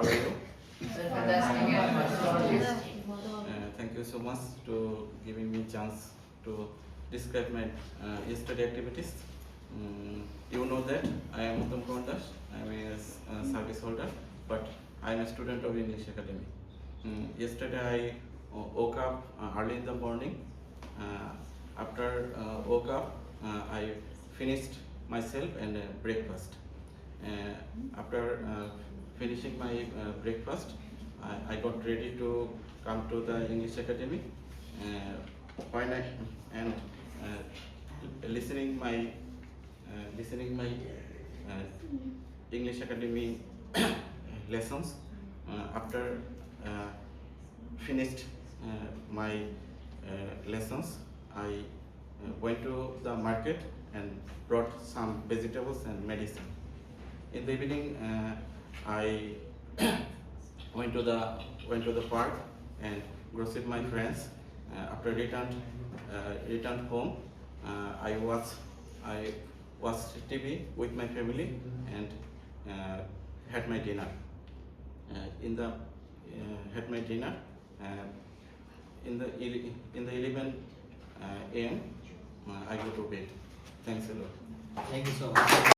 are you? Fantastic and much. Thank you so much to giving me chance to describe my yesterday activities. You know that I am Uttam Kumar Das. I am a service holder, but I am a student of English Academy. Yesterday I woke up early in the morning. After woke up, I finished myself and breakfast. After finishing my breakfast, I got ready to come to the English Academy. When I and listening my English Academy lessons. After finished my lessons, I went to the market and brought some vegetables and medicine. In the evening, I went to the park and grocered my friends. After returned home, I watched TV with my family and had my dinner. Had my dinner in the 11 a.m. I go to bed. Thanks a lot. Thank you so much.